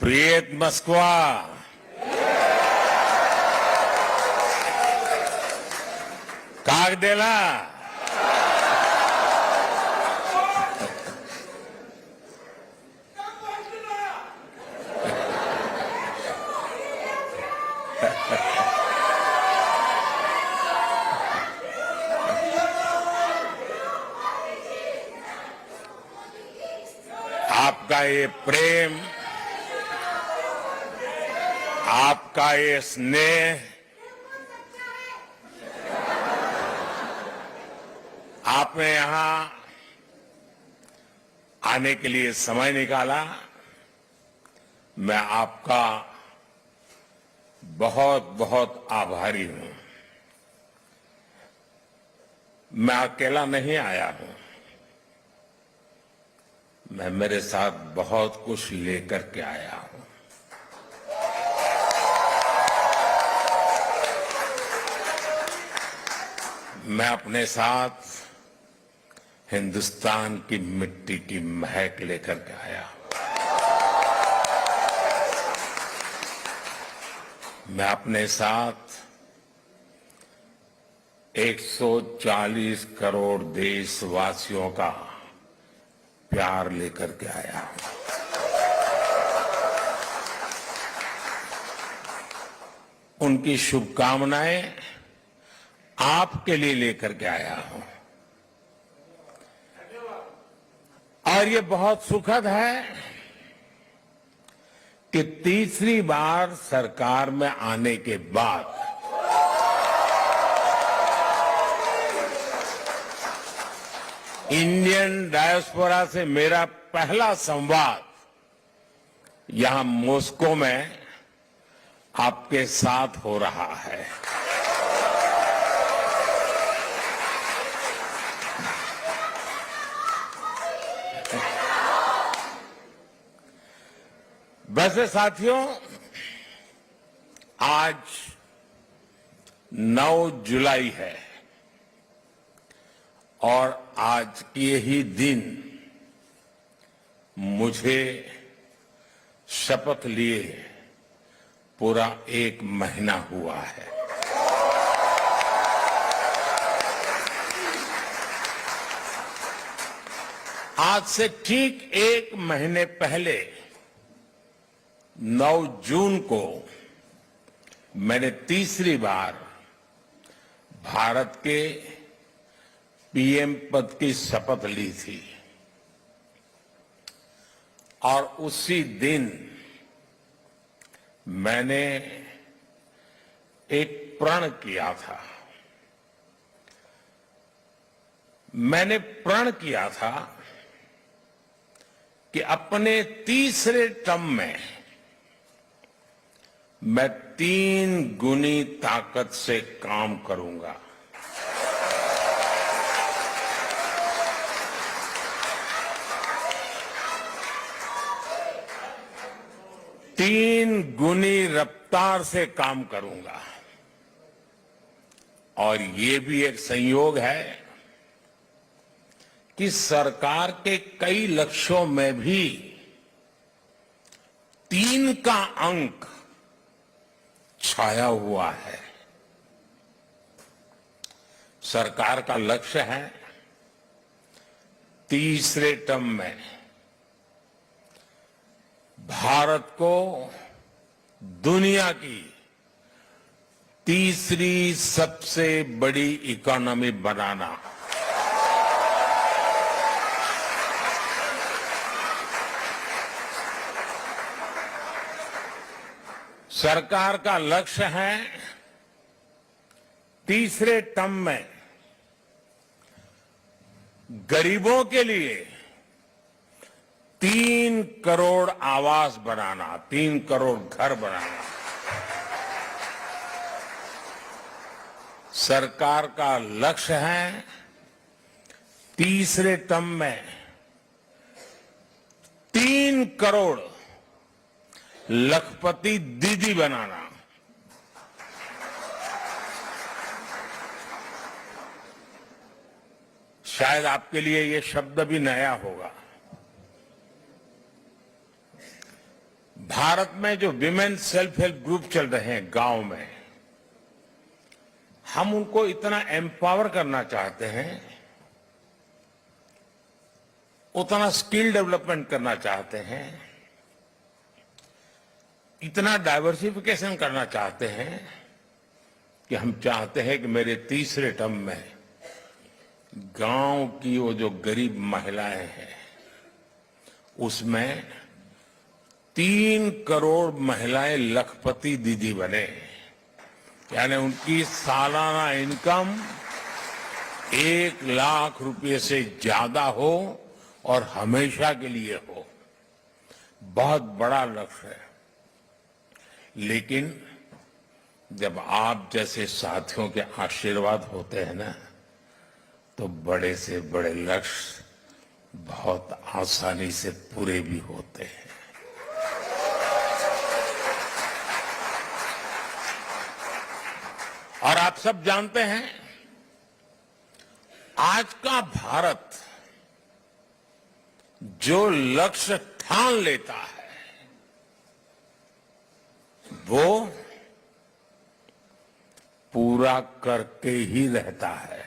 Привет, Москва! Как дела? आपका ये प्रेम, आपका ये स्नेह, आपने यहां आने के लिए समय निकाला, मैं आपका बहुत बहुत आभारी हूं। मैं अकेला नहीं आया हूं, मैं मेरे साथ बहुत कुछ लेकर के आया हूं। मैं अपने साथ हिंदुस्तान की मिट्टी की महक लेकर के आया हूं। मैं अपने साथ 140 करोड़ देशवासियों का प्यार लेकर के आया हूं। उनकी शुभकामनाएं आपके लिए लेकर के आया हूं। और ये बहुत सुखद है कि तीसरी बार सरकार में आने के बाद इंडियन डायस्पोरा से मेरा पहला संवाद यहां मॉस्को में आपके साथ हो रहा है। वैसे साथियों, आज 9 जुलाई है और आज के ही दिन मुझे शपथ लिए पूरा 1 महीना हुआ है। आज से ठीक 1 महीने पहले 9 जून को मैंने तीसरी बार भारत के पीएम पद की शपथ ली थी और उसी दिन मैंने एक प्रण किया था। मैंने प्रण किया था कि अपने तीसरे टर्म में मैं 3 गुनी ताकत से काम करूंगा। तीन गुनी रफ्तार से काम करूंगा। और ये भी एक संयोग है कि सरकार के कई लक्ष्यों में भी 3 का अंक छाया हुआ है। सरकार का लक्ष्य है तीसरे टर्म में भारत को दुनिया की तीसरी सबसे बड़ी इकोनॉमी बनाना। सरकार का लक्ष्य है तीसरे टर्म में गरीबों के लिए 3 करोड़ आवास बनाना, 3 करोड़ घर बनाना। सरकार का लक्ष्य है तीसरे टर्म में 3 करोड़ लखपति दीदी बनाना। शायद आपके लिए ये शब्द भी नया होगा। भारत में जो विमेन सेल्फ हेल्प ग्रुप चल रहे हैं गांव में, हम उनको इतना एम्पावर करना चाहते हैं, उतना स्किल डेवलपमेंट करना चाहते हैं, इतना डाइवर्सिफिकेशन करना चाहते हैं कि हम चाहते हैं कि मेरे तीसरे टर्म में गांव की वो जो गरीब महिलाएं हैं उसमें 3 करोड़ महिलाएं लखपति दीदी बने, यानी उनकी सालाना इनकम 1 लाख रुपए से ज्यादा हो और हमेशा के लिए हो। बहुत बड़ा लक्ष्य है, लेकिन जब आप जैसे साथियों के आशीर्वाद होते हैं ना, तो बड़े से बड़े लक्ष्य बहुत आसानी से पूरे भी होते हैं। और आप सब जानते हैं, आज का भारत जो लक्ष्य ठान लेता है वो पूरा करके ही रहता है।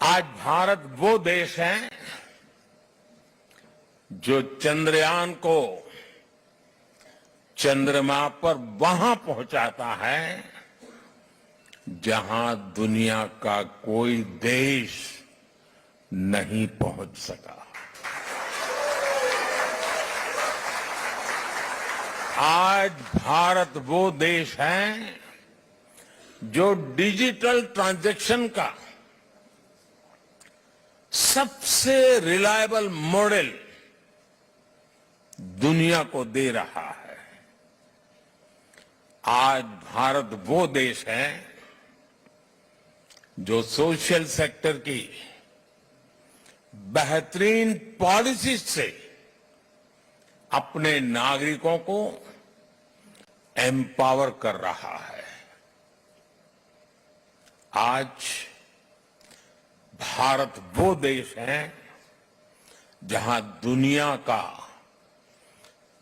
आज भारत वो देश है जो चंद्रयान को चंद्रमा पर वहां पहुंचाता है जहां दुनिया का कोई देश नहीं पहुंच सका। आज भारत वो देश है जो डिजिटल ट्रांजैक्शन का सबसे रिलायबल मॉडल दुनिया को दे रहा है। आज भारत वो देश है जो सोशल सेक्टर की बेहतरीन पॉलिसी से अपने नागरिकों को एम्पावर कर रहा है। आज भारत वो देश है जहां दुनिया का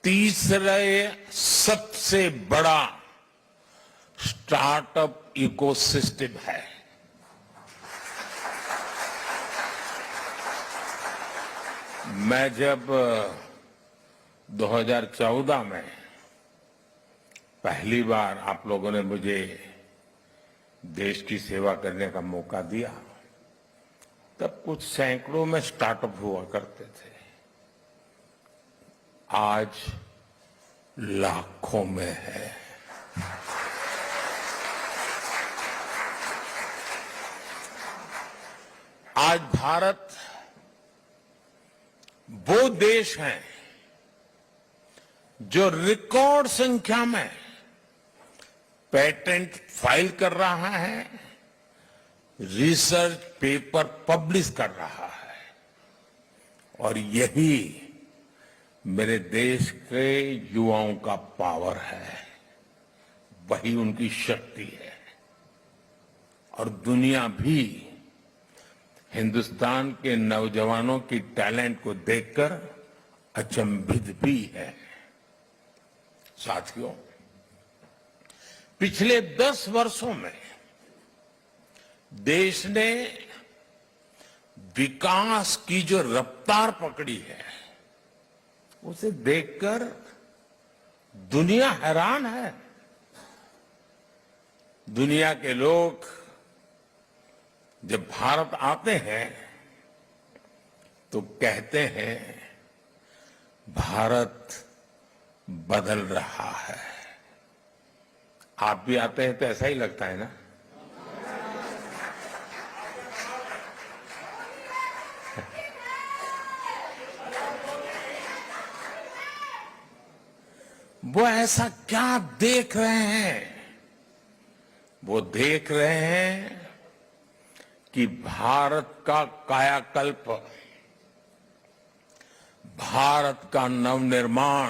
तीसरे सबसे बड़ा स्टार्टअप इकोसिस्टम है। मैं जब 2014 में पहली बार आप लोगों ने मुझे देश की सेवा करने का मौका दिया, तब कुछ सैकड़ों में स्टार्टअप हुआ करते थे। आज लाखों में है। आज भारत वो देश है जो रिकॉर्ड संख्या में पेटेंट फाइल कर रहा है, रिसर्च पेपर पब्लिश कर रहा है, और यही मेरे देश के युवाओं का पावर है, वही उनकी शक्ति है। और दुनिया भी हिंदुस्तान के नौजवानों की टैलेंट को देखकर अचंभित भी है। साथियों, पिछले 10 वर्षों में देश ने विकास की जो रफ्तार पकड़ी है, उसे देखकर दुनिया हैरान है। दुनिया के लोग जब भारत आते हैं तो कहते हैं भारत बदल रहा है। आप भी आते हैं तो ऐसा ही लगता है ना? वो ऐसा क्या देख रहे हैं? वो देख रहे हैं कि भारत का कायाकल्प, भारत का नवनिर्माण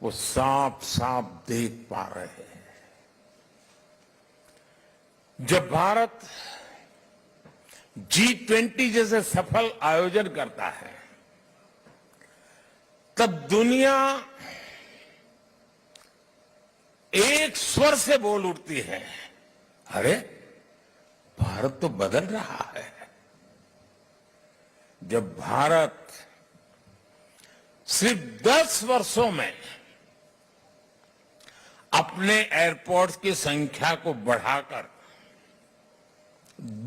वो साफ साफ देख पा रहे हैं। जब भारत G20 जैसे सफल आयोजन करता है, तब दुनिया एक स्वर से बोल उठती है, अरे भारत तो बदल रहा है। जब भारत सिर्फ 10 वर्षों में अपने एयरपोर्ट्स की संख्या को बढ़ाकर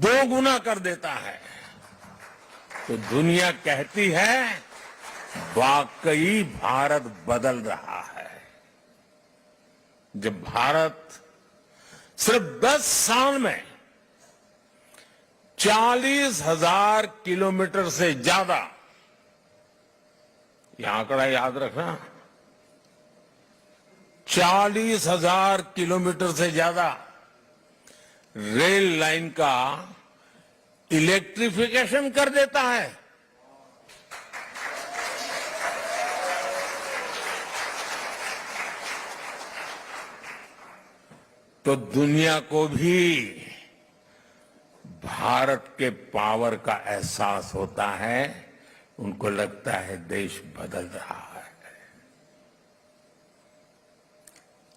2 गुना कर देता है, तो दुनिया कहती है वाकई भारत बदल रहा है। जब भारत सिर्फ 10 साल में 40,000 किलोमीटर से ज्यादा, यह आंकड़ा याद रखना, 40,000 किलोमीटर से ज्यादा रेल लाइन का इलेक्ट्रिफिकेशन कर देता है, तो दुनिया को भी भारत के पावर का एहसास होता है, उनको लगता है देश बदल रहा है।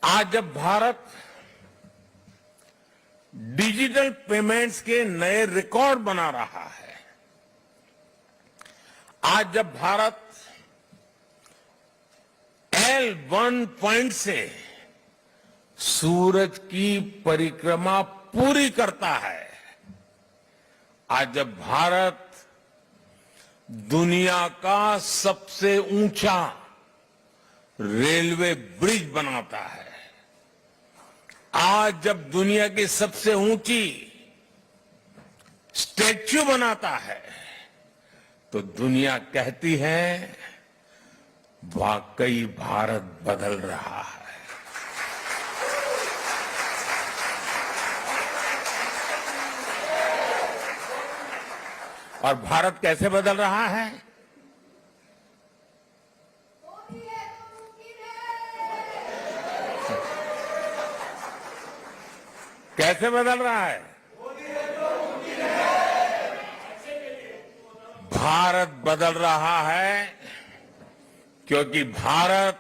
आज जब भारत डिजिटल पेमेंट्स के नए रिकॉर्ड बना रहा है, आज जब भारत L1 पॉइंट से सूरज की परिक्रमा पूरी करता है, आज जब भारत दुनिया का सबसे ऊंचा रेलवे ब्रिज बनाता है, आज जब दुनिया की सबसे ऊंची स्टैच्यू बनाता है, तो दुनिया कहती है वाकई भारत बदल रहा है। और भारत कैसे बदल रहा है? कैसे बदल रहा है? भारत बदल रहा है क्योंकि भारत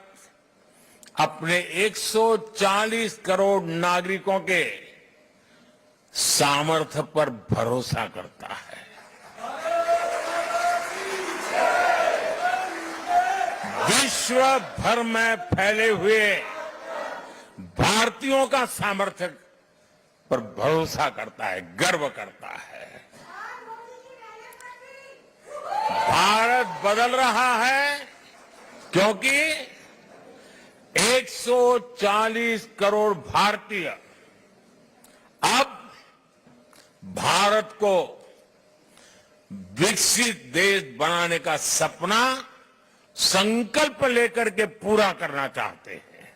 अपने 140 करोड़ नागरिकों के सामर्थ्य पर भरोसा करता है। विश्व भर में फैले हुए भारतीयों का सामर्थ्य पर भरोसा करता है, गर्व करता है। भारत बदल रहा है क्योंकि 140 करोड़ भारतीय अब भारत को विकसित देश बनाने का सपना संकल्प लेकर के पूरा करना चाहते हैं।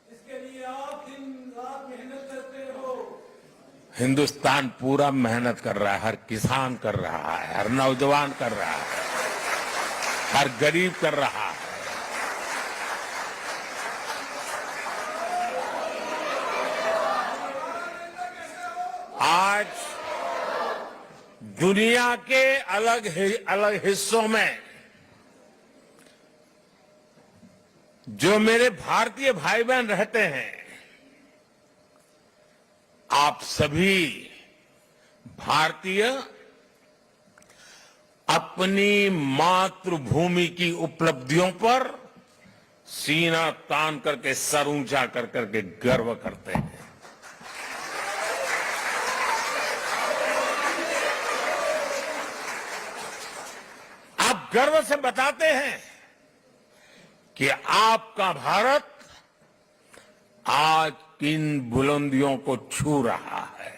इसके लिए आप दिन रात मेहनत करते हो। हिंदुस्तान पूरा मेहनत कर रहा है, हर किसान कर रहा है, हर नौजवान कर रहा है, हर गरीब कर रहा है। आज दुनिया के अलग हिस्सों में जो मेरे भारतीय भाई बहन रहते हैं, आप सभी भारतीय अपनी मातृभूमि की उपलब्धियों पर सीना तान करके, सर ऊंचा कर करके गर्व करते हैं। आप गर्व से बताते हैं कि आपका भारत आज किन बुलंदियों को छू रहा है।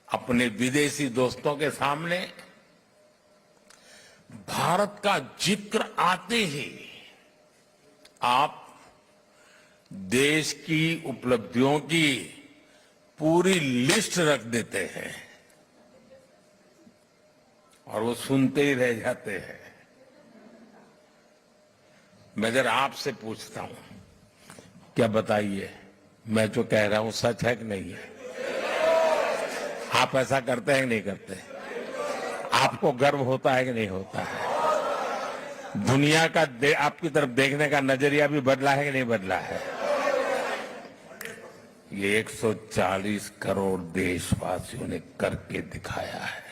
अपने विदेशी दोस्तों के सामने भारत का जिक्र आते ही आप देश की उपलब्धियों की पूरी लिस्ट रख देते हैं और वो सुनते ही रह जाते हैं। मैं जरा आपसे पूछता हूं, क्या बताइए, मैं जो कह रहा हूं सच है कि नहीं है? आप ऐसा करते हैं कि नहीं करते? आपको गर्व होता है कि नहीं होता है? दुनिया का आपकी तरफ देखने का नजरिया भी बदला है कि नहीं बदला है? ये 140 करोड़ देशवासियों ने करके दिखाया है।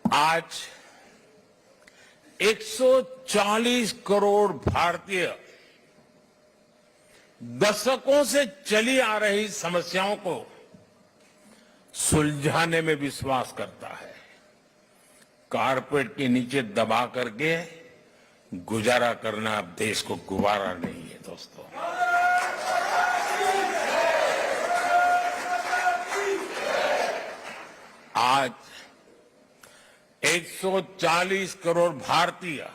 आज 140 करोड़ भारतीय दशकों से चली आ रही समस्याओं को सुलझाने में विश्वास करता है। कारपेट के नीचे दबा करके गुजारा करना अब देश को गुवारा नहीं है दोस्तों। आज 140 करोड़ भारतीय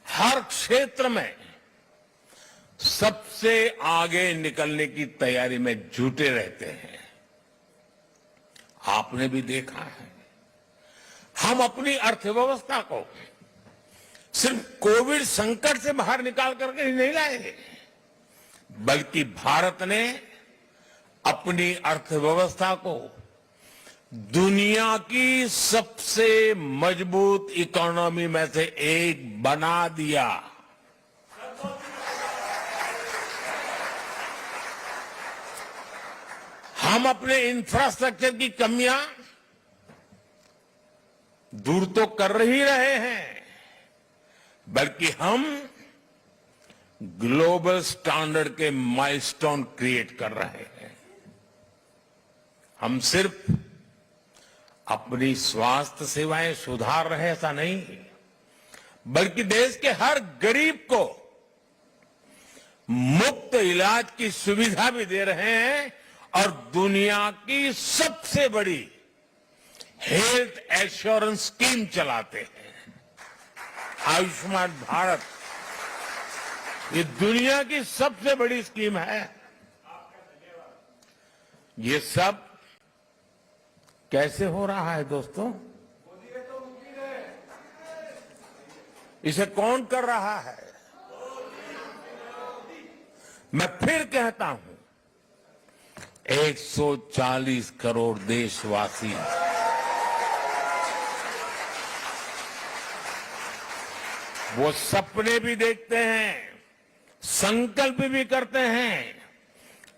हर क्षेत्र में सबसे आगे निकलने की तैयारी में जुटे रहते हैं। आपने भी देखा है, हम अपनी अर्थव्यवस्था को सिर्फ कोविड संकट से बाहर निकाल करके ही नहीं लाए, बल्कि भारत ने अपनी अर्थव्यवस्था को दुनिया की सबसे मजबूत इकोनॉमी में से एक बना दिया। हम अपने इंफ्रास्ट्रक्चर की कमियां दूर तो कर ही रहे हैं, बल्कि हम ग्लोबल स्टैंडर्ड के माइलस्टोन क्रिएट कर रहे हैं। हम सिर्फ अपनी स्वास्थ्य सेवाएं सुधार रहे ऐसा नहीं, बल्कि देश के हर गरीब को मुफ्त इलाज की सुविधा भी दे रहे हैं और दुनिया की सबसे बड़ी हेल्थ एश्योरेंस स्कीम चलाते हैं। आयुष्मान भारत ये दुनिया की सबसे बड़ी स्कीम है। ये सब कैसे हो रहा है दोस्तों? इसे कौन कर रहा है? मैं फिर कहता हूं, 140 करोड़ देशवासी वो सपने भी देखते हैं, संकल्प भी करते हैं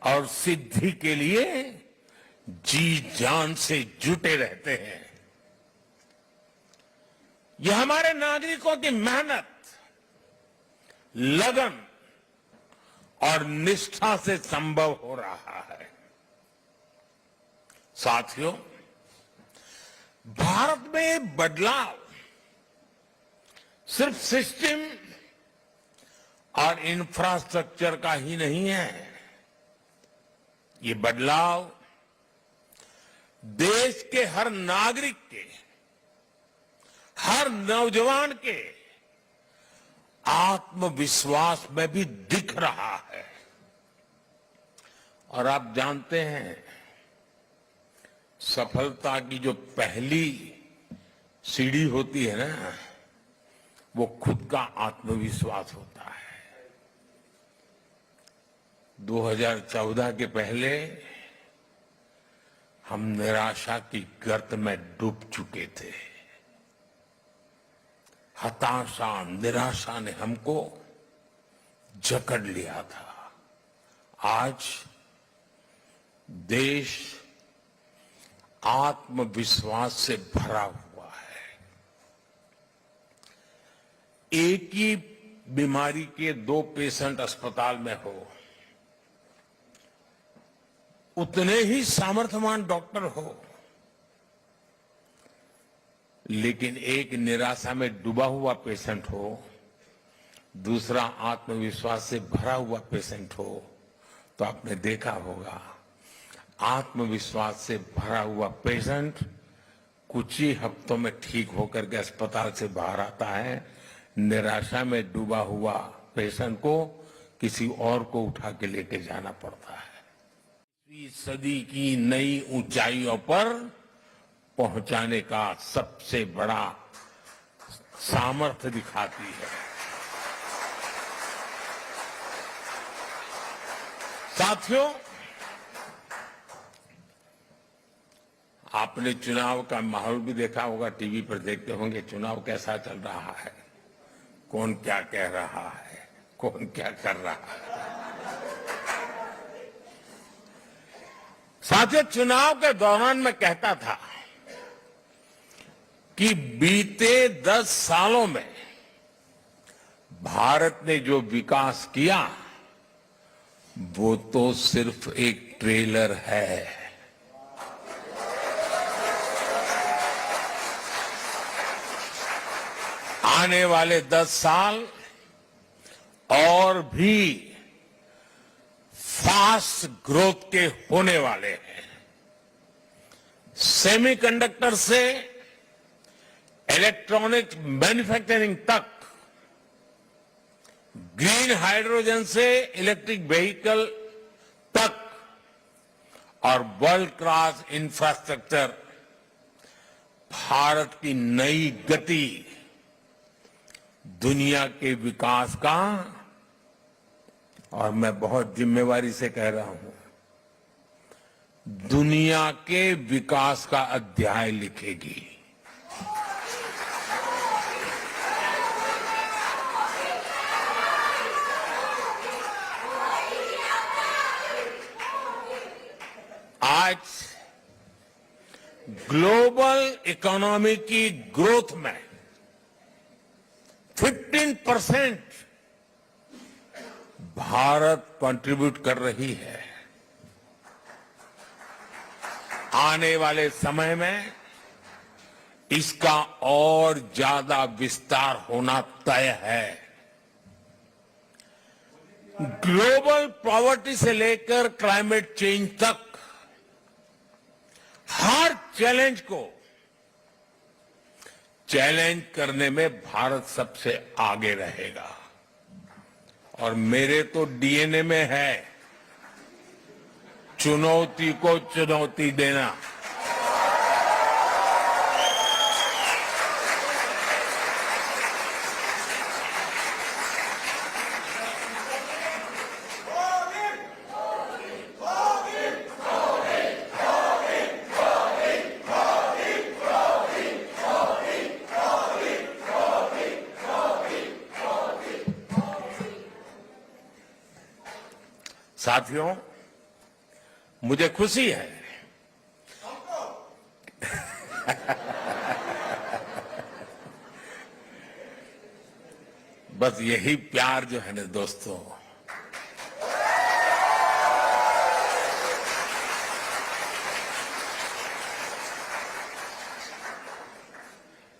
और सिद्धि के लिए जी जान से जुटे रहते हैं। यह हमारे नागरिकों की मेहनत, लगन और निष्ठा से संभव हो रहा है। साथियों, भारत में बदलाव सिर्फ सिस्टम और इंफ्रास्ट्रक्चर का ही नहीं है। ये बदलाव देश के हर नागरिक के, हर नौजवान के आत्मविश्वास में भी दिख रहा है। और आप जानते हैं, सफलता की जो पहली सीढ़ी होती है ना, वो खुद का आत्मविश्वास होता है। 2014 के पहले हम निराशा की गर्त में डूब चुके थे। हताशा, निराशा ने हमको जकड़ लिया था। आज देश आत्मविश्वास से भरा हुआ है। एक ही बीमारी के 2 पेशेंट अस्पताल में हो, उतने ही सामर्थ्यवान डॉक्टर हो, लेकिन एक निराशा में डूबा हुआ पेशेंट हो, दूसरा आत्मविश्वास से भरा हुआ पेशेंट हो, तो आपने देखा होगा आत्मविश्वास से भरा हुआ पेशेंट कुछ ही हफ्तों में ठीक होकर के अस्पताल से बाहर आता है। निराशा में डूबा हुआ पेशेंट को किसी और को उठा के लेके जाना पड़ता है। 20वीं सदी की नई ऊंचाइयों पर पहुंचाने का सबसे बड़ा सामर्थ्य दिखाती है। साथियों, आपने चुनाव का माहौल भी देखा होगा, टीवी पर देखते होंगे चुनाव कैसा चल रहा है, कौन क्या कह रहा है, कौन क्या कर रहा है। साथियों, चुनाव के दौरान मैं कहता था कि बीते 10 सालों में भारत ने जो विकास किया वो तो सिर्फ एक ट्रेलर है। आने वाले 10 साल और भी फास्ट ग्रोथ के होने वाले हैं। सेमीकंडक्टर से इलेक्ट्रॉनिक मैन्युफैक्चरिंग तक, ग्रीन हाइड्रोजन से इलेक्ट्रिक व्हीकल तक और वर्ल्ड क्लास इंफ्रास्ट्रक्चर, भारत की नई गति दुनिया के विकास का, और मैं बहुत जिम्मेवारी से कह रहा हूं, दुनिया के विकास का अध्याय लिखेगी। आज ग्लोबल इकोनॉमी की ग्रोथ में 15% भारत कंट्रीब्यूट कर रही है। आने वाले समय में इसका और ज्यादा विस्तार होना तय है। ग्लोबल पॉवर्टी से लेकर क्लाइमेट चेंज तक हर चैलेंज को चैलेंज करने में भारत सबसे आगे रहेगा। और मेरे तो डीएनए में है चुनौती को चुनौती देना। साथियों, मुझे खुशी है बस यही प्यार जो है ना दोस्तों,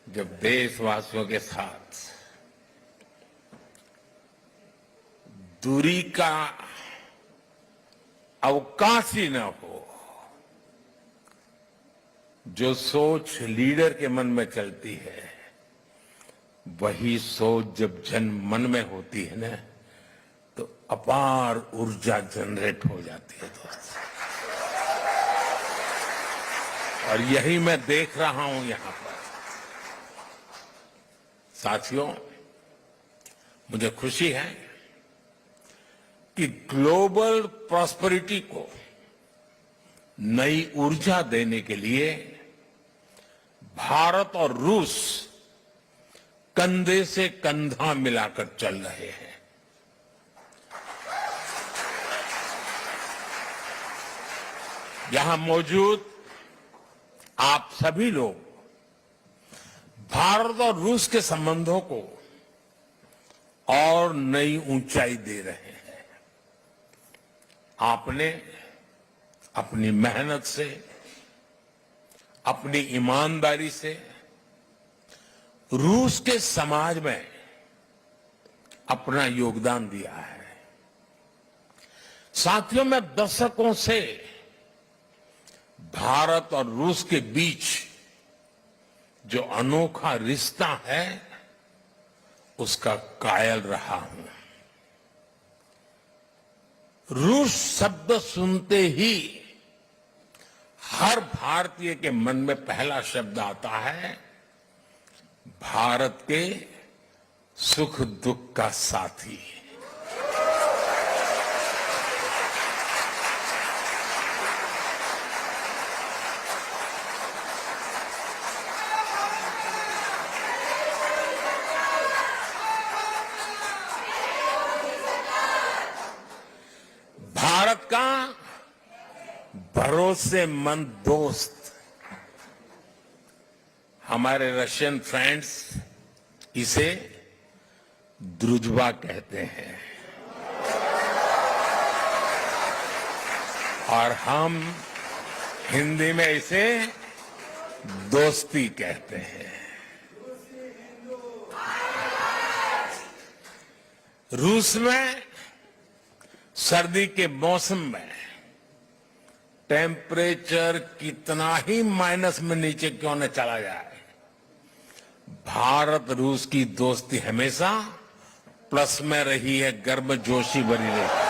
जब देशवासियों के साथ दूरी का अवकाश ही न हो, जो सोच लीडर के मन में चलती है वही सोच जब जन मन में होती है ना, तो अपार ऊर्जा जनरेट हो जाती है दोस्तों। और यही मैं देख रहा हूं यहां पर। साथियों, मुझे खुशी है कि ग्लोबल प्रॉस्पेरिटी को नई ऊर्जा देने के लिए भारत और रूस कंधे से कंधा मिलाकर चल रहे हैं। यहां मौजूद आप सभी लोग भारत और रूस के संबंधों को और नई ऊंचाई दे रहे हैं। आपने अपनी मेहनत से, अपनी ईमानदारी से रूस के समाज में अपना योगदान दिया है। साथियों, मैं दशकों से भारत और रूस के बीच जो अनोखा रिश्ता है उसका कायल रहा हूं। रूस शब्द सुनते ही हर भारतीय के मन में पहला शब्द आता है भारत के सुख दुख का साथी। भरोसेमंद दोस्त। हमारे रशियन फ्रेंड्स इसे द्रुजबा कहते हैं और हम हिंदी में इसे दोस्ती कहते हैं। रूस में सर्दी के मौसम में टेम्परेचर कितना ही माइनस में नीचे क्यों न चला जाए, भारत रूस की दोस्ती हमेशा प्लस में रही है, गर्मजोशी भरी रही है।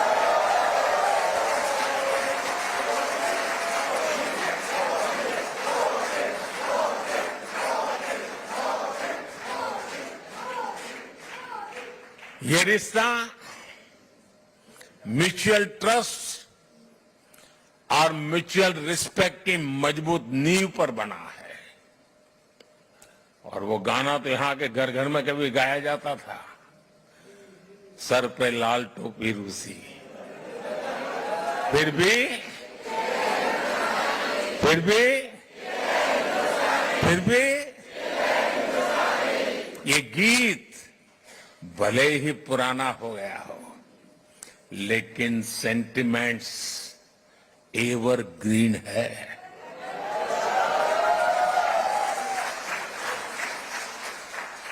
ये रिश्ता म्यूचुअल ट्रस्ट और म्यूचुअल रिस्पेक्ट की मजबूत नींव पर बना है। और वो गाना तो यहां के घर घर में कभी गाया जाता था, सर पे लाल टोपी रूसी, फिर भी ये गीत भले ही पुराना हो गया हो, लेकिन सेंटिमेंट्स एवरग्रीन है।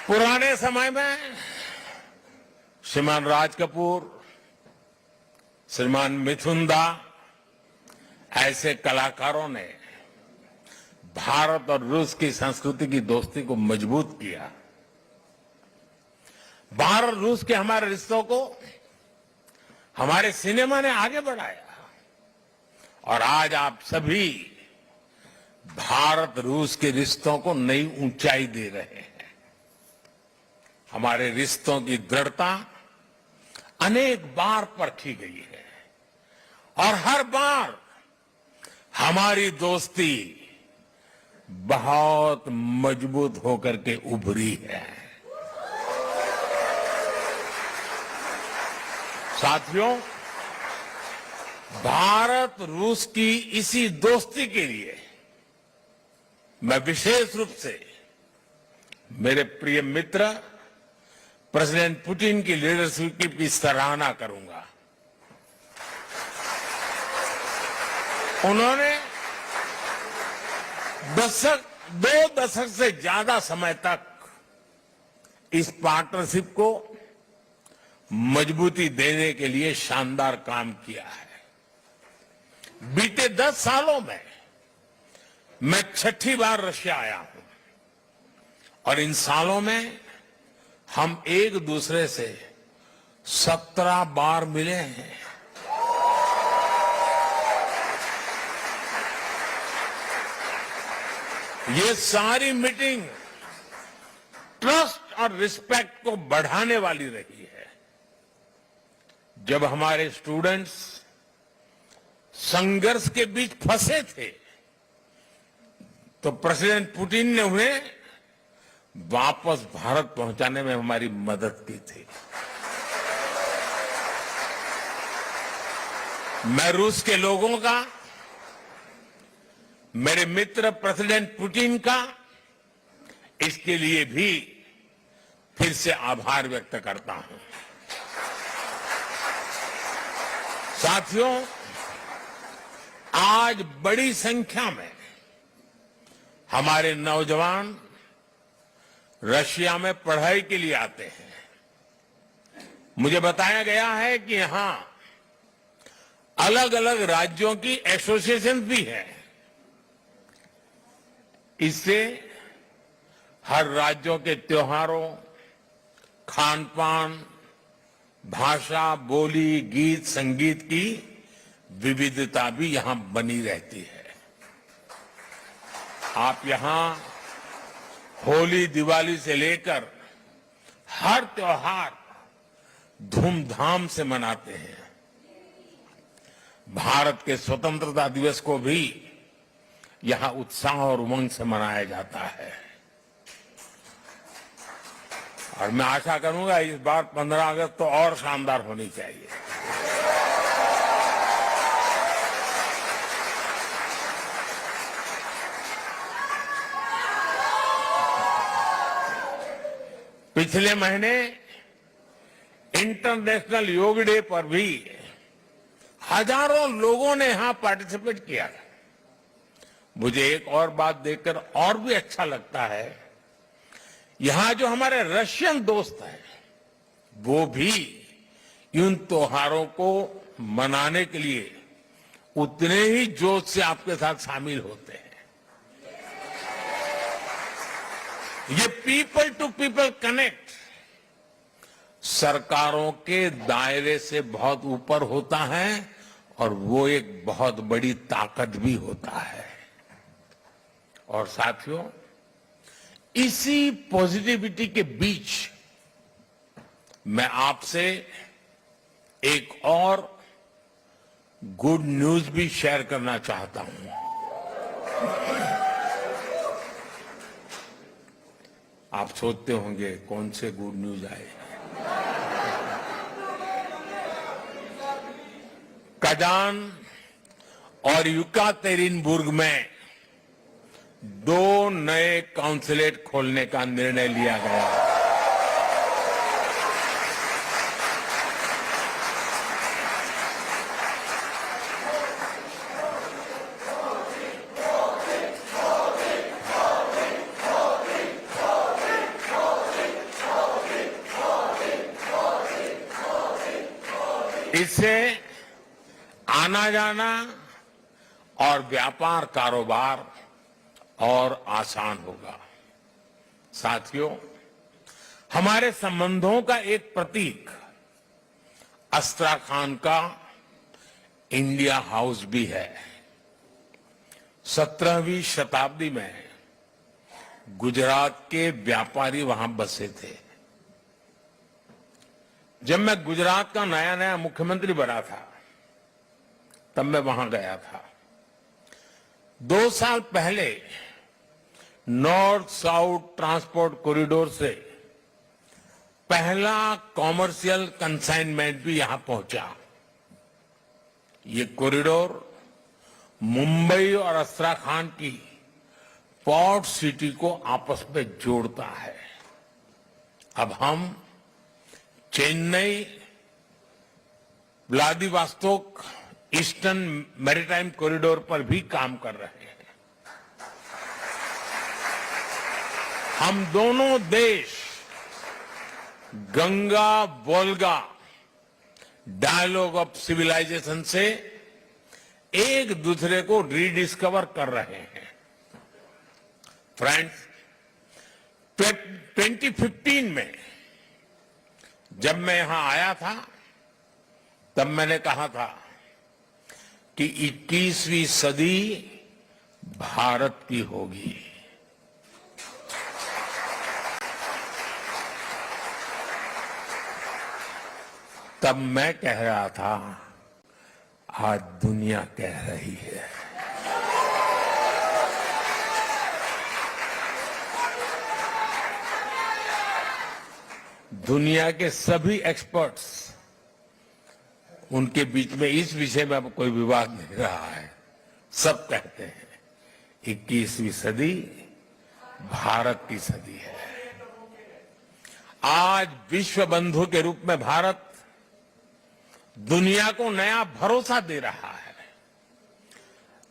पुराने समय में श्रीमान राज कपूर, श्रीमान मिथुन दा ऐसे कलाकारों ने भारत और रूस की संस्कृति की दोस्ती को मजबूत किया। भारत रूस के हमारे रिश्तों को हमारे सिनेमा ने आगे बढ़ाया और आज आप सभी भारत रूस के रिश्तों को नई ऊंचाई दे रहे हैं। हमारे रिश्तों की दृढ़ता अनेक बार परखी गई है और हर बार हमारी दोस्ती बहुत मजबूत होकर के उभरी है। साथियों, भारत रूस की इसी दोस्ती के लिए मैं विशेष रूप से मेरे प्रिय मित्र प्रेसिडेंट पुतिन की लीडरशिप की सराहना करूंगा। उन्होंने दो दशक से ज्यादा समय तक इस पार्टनरशिप को मजबूती देने के लिए शानदार काम किया है। बीते 10 सालों में मैं 6ठी बार रशिया आया हूं और इन सालों में हम एक दूसरे से 17 बार मिले हैं। ये सारी मीटिंग ट्रस्ट और रिस्पेक्ट को बढ़ाने वाली रही है। जब हमारे स्टूडेंट्स संघर्ष के बीच फंसे थे तो प्रेसिडेंट पुतिन ने उन्हें वापस भारत पहुंचाने में हमारी मदद की थी। मैं रूस के लोगों का, मेरे मित्र प्रेसिडेंट पुतिन का इसके लिए भी फिर से आभार व्यक्त करता हूं। साथियों, आज बड़ी संख्या में हमारे नौजवान रशिया में पढ़ाई के लिए आते हैं। मुझे बताया गया है कि यहां अलग अलग राज्यों की एसोसिएशन भी है। इससे हर राज्यों के त्योहारों, खान पान, भाषा, बोली, गीत, संगीत की विविधता भी यहां बनी रहती है। आप यहां होली, दिवाली से लेकर हर त्योहार धूमधाम से मनाते हैं। भारत के स्वतंत्रता दिवस को भी यहां उत्साह और उमंग से मनाया जाता है और मैं आशा करूंगा इस बार 15 अगस्त तो और शानदार होनी चाहिए। पिछले महीने इंटरनेशनल योग डे पर भी हजारों लोगों ने यहां पार्टिसिपेट किया। मुझे एक और बात देखकर और भी अच्छा लगता है, यहां जो हमारे रशियन दोस्त हैं वो भी इन त्योहारों को मनाने के लिए उतने ही जोश से आपके साथ शामिल होते हैं। ये पीपल टू पीपल कनेक्ट सरकारों के दायरे से बहुत ऊपर होता है और वो एक बहुत बड़ी ताकत भी होता है। और साथियों, इसी पॉजिटिविटी के बीच मैं आपसे एक और गुड न्यूज भी शेयर करना चाहता हूं। आप सोचते होंगे कौन से गुड न्यूज आए। कजान और युकातेरिनबुर्ग में 2 नए काउंसलेट खोलने का निर्णय लिया गया। इससे आना जाना और व्यापार कारोबार और आसान होगा। साथियों, हमारे संबंधों का एक प्रतीक अस्ट्राखान का इंडिया हाउस भी है। 17वीं शताब्दी में गुजरात के व्यापारी वहां बसे थे। जब मैं गुजरात का नया नया मुख्यमंत्री बना था तब मैं वहां गया था। 2 साल पहले नॉर्थ साउथ ट्रांसपोर्ट कॉरिडोर से पहला कॉमर्शियल कंसाइनमेंट भी यहां पहुंचा। ये कॉरिडोर मुंबई और अस्ट्राखान की पोर्ट सिटी को आपस में जोड़ता है। अब हम Chennai Vladivostok eastern maritime corridor पर भी काम कर रहे हैं। हम दोनों देश Ganga Volga dialogue of civilisation से एक दूसरे को रीडिस्कवर कर रहे हैं। फ्रेंड्स, 2015 में जब मैं यहां आया था तब मैंने कहा था कि 21वीं सदी भारत की होगी। तब मैं कह रहा था, आज दुनिया कह रही है। दुनिया के सभी एक्सपर्ट्स, उनके बीच में इस विषय में अब कोई विवाद नहीं रहा है। सब कहते हैं 21वीं सदी भारत की सदी है। आज विश्व बंधु के रूप में भारत दुनिया को नया भरोसा दे रहा है।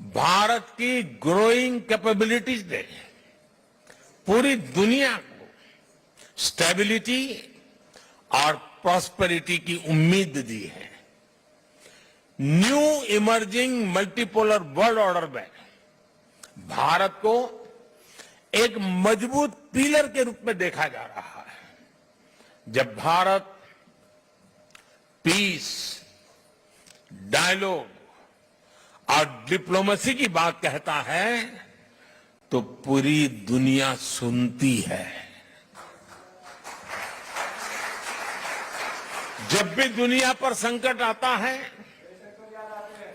भारत की ग्रोइंग कैपेबिलिटीज ने पूरी दुनिया को स्टेबिलिटी और प्रॉस्पेरिटी की उम्मीद दी है। New emerging multipolar world order में भारत को एक मजबूत पिलर के रूप में देखा जा रहा है। जब भारत पीस, डायलॉग और डिप्लोमेसी की बात कहता है तो पूरी दुनिया सुनती है। जब भी दुनिया पर संकट आता है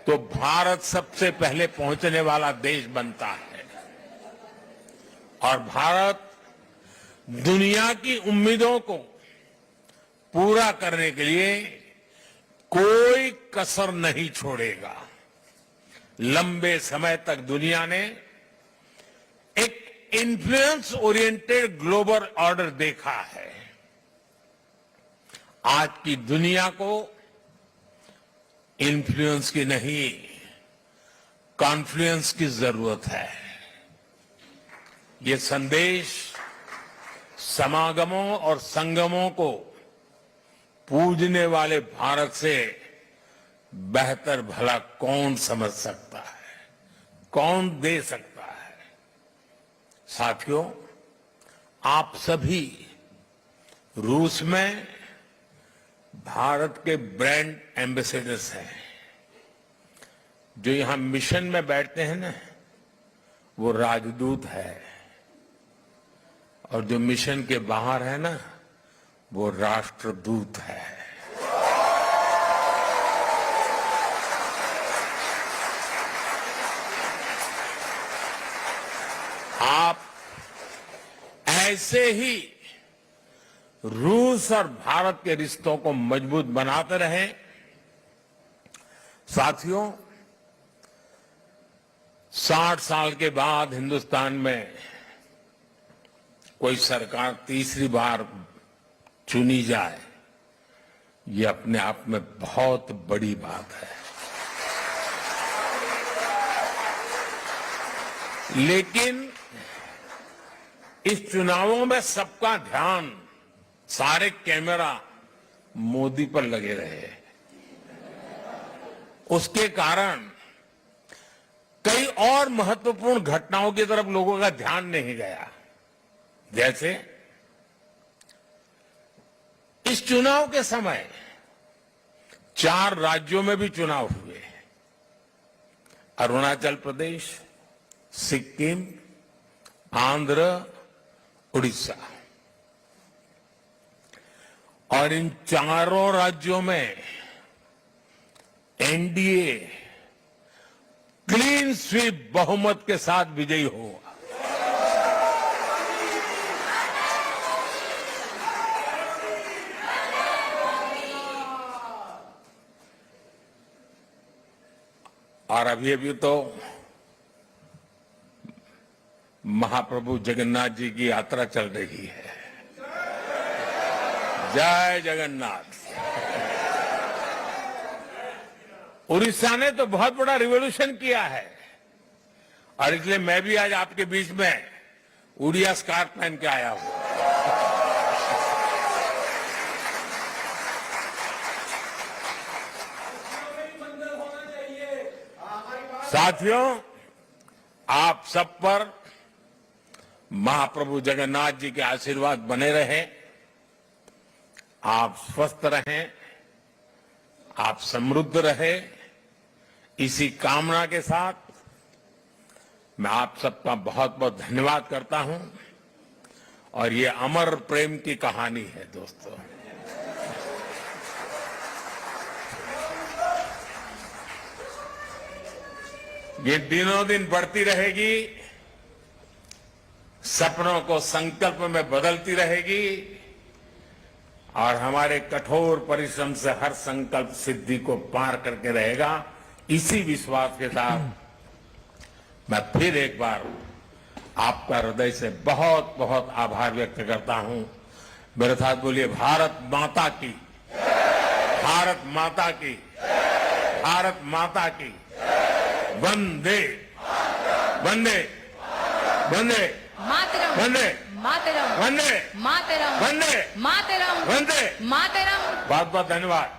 तो भारत सबसे पहले पहुंचने वाला देश बनता है और भारत दुनिया की उम्मीदों को पूरा करने के लिए कोई कसर नहीं छोड़ेगा। लंबे समय तक दुनिया ने एक इन्फ्लुएंस ओरिएंटेड ग्लोबल ऑर्डर देखा है। आज की दुनिया को इन्फ्लुएंस की नहीं, कॉन्फ्लुएंस की जरूरत है। ये संदेश समागमों और संगमों को पूजने वाले भारत से बेहतर भला कौन समझ सकता है, कौन दे सकता है। साथियों, आप सभी रूस में भारत के ब्रांड एम्बेसडर्स हैं। जो यहां मिशन में बैठते हैं ना, वो राजदूत है, और जो मिशन के बाहर है ना, वो राष्ट्रदूत है। आप ऐसे ही रूस और भारत के रिश्तों को मजबूत बनाते रहें। साथियों, 60 साल के बाद हिंदुस्तान में कोई सरकार तीसरी बार चुनी जाए, ये अपने आप में बहुत बड़ी बात है। लेकिन इस चुनावों में सबका ध्यान, सारे कैमरा मोदी पर लगे रहे। उसके कारण कई और महत्वपूर्ण घटनाओं की तरफ लोगों का ध्यान नहीं गया। जैसे इस चुनाव के समय 4 राज्यों में भी चुनाव हुए। अरुणाचल प्रदेश, सिक्किम, आंध्र, उड़ीसा। और इन चारों राज्यों में एनडीए क्लीन स्वीप बहुमत के साथ विजयी हुआ। और अभी तो महाप्रभु जगन्नाथ जी की यात्रा चल रही है। जय जगन्नाथ। उड़ीसा ने तो बहुत बड़ा रिवॉल्यूशन किया है, और इसलिए मैं भी आज आपके बीच में उड़िया स्कार्फ पहन के आया हूं। साथियों, आप सब पर महाप्रभु जगन्नाथ जी के आशीर्वाद बने रहे। आप स्वस्थ रहें, आप समृद्ध रहे। इसी कामना के साथ मैं आप सबका बहुत बहुत धन्यवाद करता हूं। और ये अमर प्रेम की कहानी है दोस्तों। ये दिनों दिन बढ़ती रहेगी, सपनों को संकल्प में बदलती रहेगी, और हमारे कठोर परिश्रम से हर संकल्प सिद्धि को पार करके रहेगा। इसी विश्वास के साथ मैं फिर एक बार आपका हृदय से बहुत बहुत आभार व्यक्त करता हूं। मेरे साथ बोलिए, भारत माता की, भारत माता की, भारत माता की। वंदे वंदे वंदे मातरम वंदे मातरम वंदे मातरम वंदे मातरम वंदे। मातरम। बहुत बहुत धन्यवाद।